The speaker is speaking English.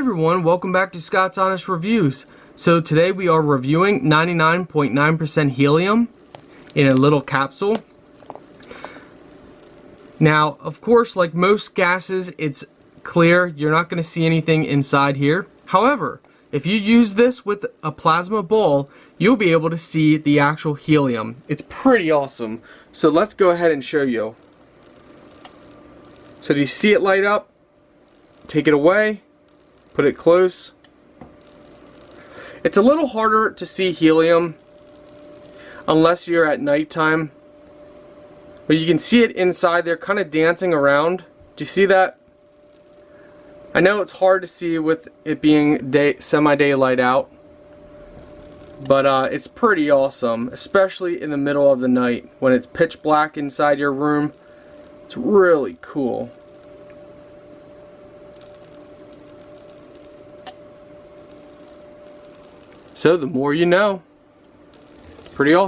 everyone, welcome back to Scott's Honest Reviews. So today we are reviewing 99.9% helium in a little capsule. Now, of course, like most gases, it's clear. You're not going to see anything inside here. However, if you use this with a plasma ball, you'll be able to see the actual helium. It's pretty awesome. So let's go ahead and show you. So do you see it light up? Take it away. Put it close. It's a little harder to see helium unless you're at nighttime. But you can see it inside there kind of dancing around. Do you see that? I know it's hard to see with it being semi-daylight out. But it's pretty awesome, especially in the middle of the night when it's pitch black inside your room. It's really cool. So the more you know. Pretty awesome.